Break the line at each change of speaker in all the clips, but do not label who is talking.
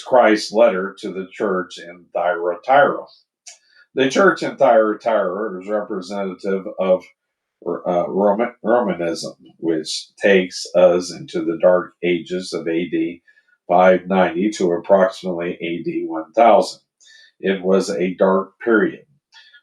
Christ's letter to the church in Thyatira. The church in Thyatira is representative of Romanism, which takes us into the dark ages of AD 590 to approximately AD 1000. It was a dark period.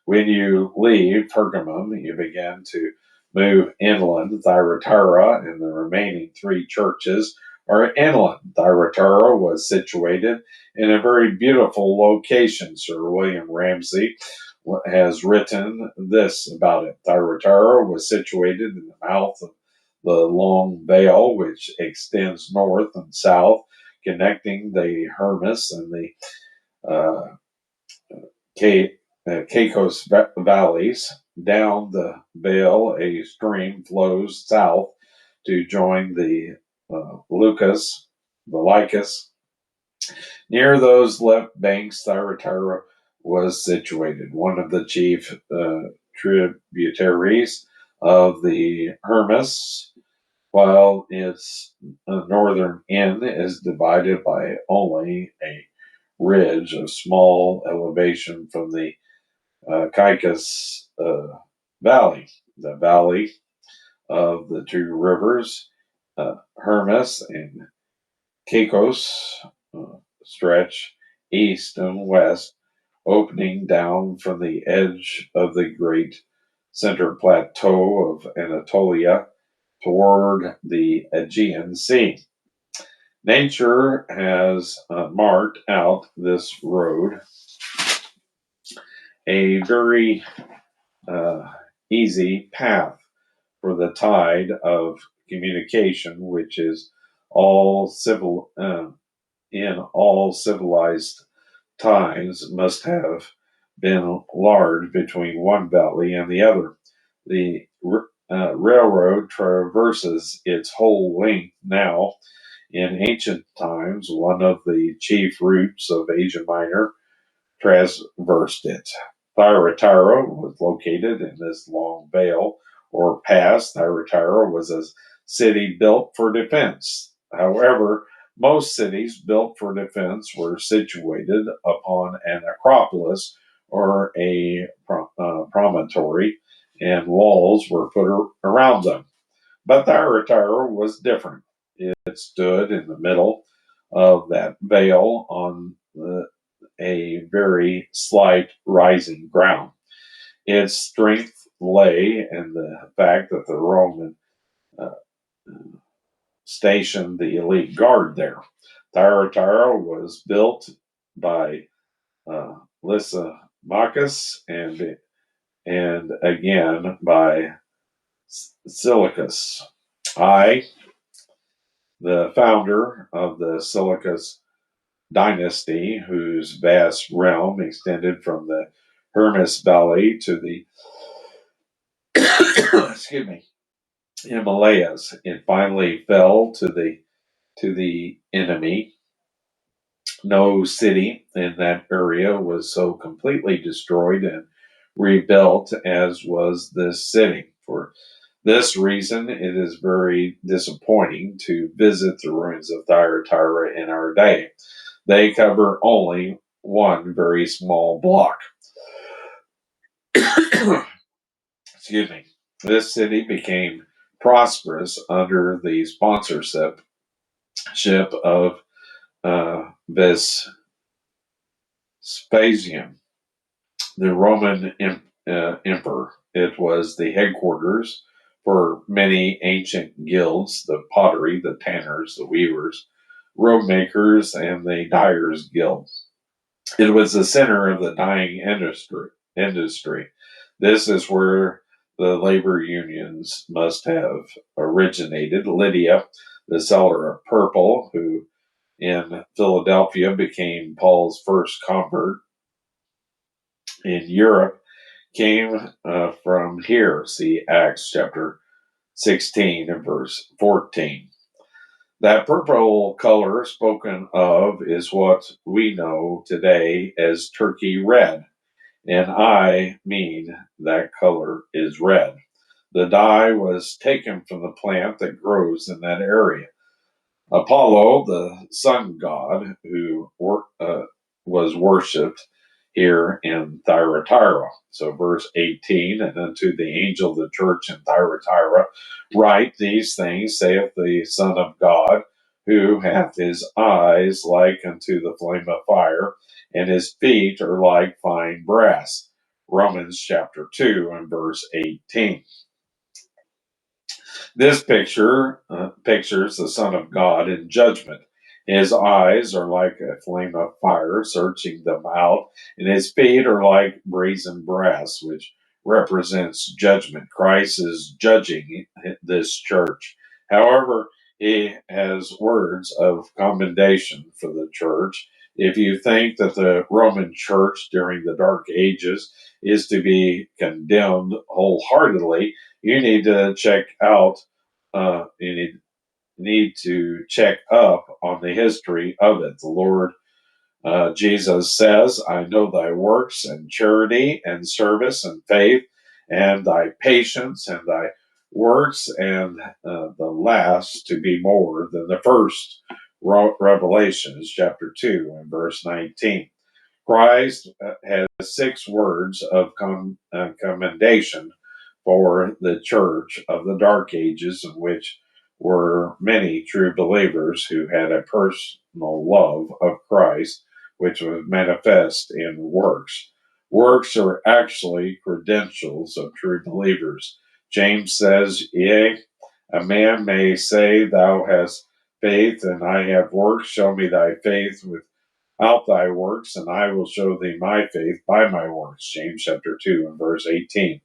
When you leave Pergamum, you begin to move inland. Thyatira and the remaining three churches are inland. Thyatira was situated in a very beautiful location. Sir William Ramsay has written this about it. Thyatira was situated in the mouth of the Long Vale, which extends north and south, connecting the Hermus and the Caicos valleys. Down the vale, a stream flows south to join the Lycus. Near those left banks, Thyatira was situated, one of the chief tributaries of the Hermus, while its northern end is divided by only a ridge of small elevation from the Caicos Valley. The valley of the two rivers, Hermus and Caicos, stretch east and west, opening down from the edge of the great center plateau of Anatolia toward the Aegean Sea. Nature has marked out this road, a very easy path for the tide of communication, which is all in all civilized times must have been large between one valley and the other. The railroad traverses its whole length now. In ancient times, one of the chief routes of Asia Minor traversed it. Thyatira was located in this long vale or pass. Thyatira was a city built for defense. However, most cities built for defense were situated upon an acropolis or a promontory, and walls were put around them. But Thyatira was different. It stood in the middle of that vale on a very slight rising ground. Its strength lay in the fact that the Roman uh, stationed the elite guard there. Thyatira was built by Lysimachus and again by Seleucus. The founder of the Seleucus dynasty, whose vast realm extended from the Hermus Valley to the excuse me, Himalayas. It finally fell to the enemy. No city in that area was so completely destroyed and rebuilt as was this city. For this reason, it is very disappointing to visit the ruins of Thyatira in our day. They cover only one very small block. Excuse me. This city became prosperous under the sponsorship of Vespasian, the Roman emperor. It was the headquarters for many ancient guilds: the pottery, the tanners, the weavers, robe makers, and the dyers guild. It was the center of the dyeing industry. This is where the labor unions must have originated. Lydia, the seller of purple, who in Philadelphia became Paul's first convert in Europe, came from here. See Acts chapter 16 and verse 14. That purple color spoken of is what we know today as turkey red, and I mean that color is red. The dye was taken from the plant that grows in that area. Apollo, the sun god, who was worshipped here in Thyatira. So, verse 18, and unto the angel of the church in Thyatira, write these things, saith the Son of God, who hath his eyes like unto the flame of fire, and his feet are like fine brass. Romans chapter 2 and verse 18. This picture pictures the Son of God in judgment. His eyes are like a flame of fire, searching them out, and his feet are like brazen brass, which represents judgment. Christ is judging this church. However, he has words of commendation for the church. If you think that the Roman church during the Dark Ages is to be condemned wholeheartedly, you need to check out you need to check up on the history of it. The Lord Jesus says, I know thy works and charity and service and faith and thy patience and thy works, and the last to be more than the first. Revelations chapter 2 and verse 19. Christ has 6 words of commendation for the church of the Dark Ages, in which were many true believers who had a personal love of Christ, which was manifest in works. Works are actually credentials of true believers. James says, Yea, a man may say, Thou hast faith, and I have works. Show me thy faith without thy works, and I will show thee my faith by my works. James chapter 2 and verse 18.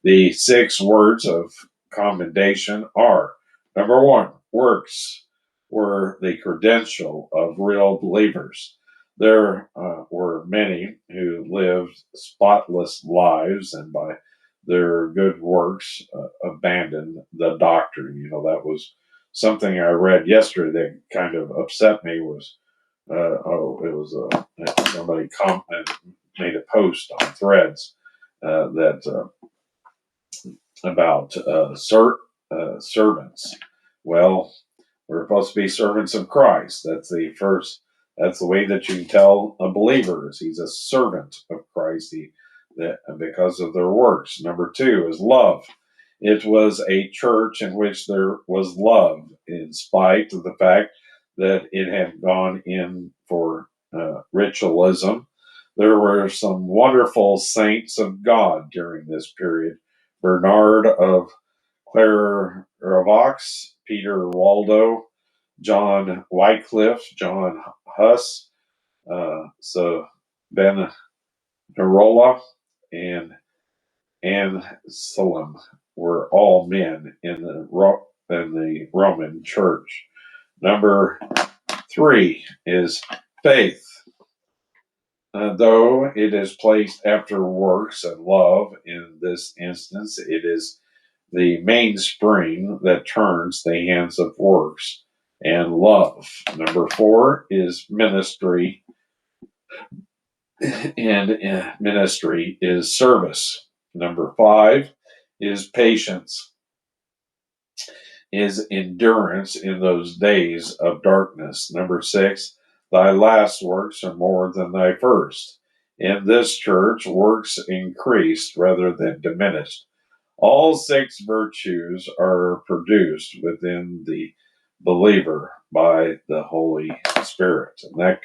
The 6 words of commendation are: number 1, works were the credential of real believers. There were many who lived spotless lives and by their good works abandoned the doctrine. That was something I read yesterday that kind of upset me. Was it was somebody made a post on Threads that about servants. Well, we're supposed to be servants of Christ. That's the first. That's the way that you can tell a believer is he's a servant of Christ. Because of their works. Number 2 is love. It was a church in which there was love, in spite of the fact that it had gone in for ritualism. There were some wonderful saints of God during this period. Bernard of Clairvaux, Peter Waldo, John Wycliffe, John Huss, so Ben Narola, and Anselm were all men in the Roman Church. Number 3 is faith. Though it is placed after works and love, in this instance, it is the mainspring that turns the hands of works and love. Number 4 is ministry, and ministry is service. Number 5 is patience, is endurance in those days of darkness. Number 6, thy last works are more than thy first. In this church, works increased rather than diminished. All 6 virtues are produced within the believer by the Holy Spirit. And that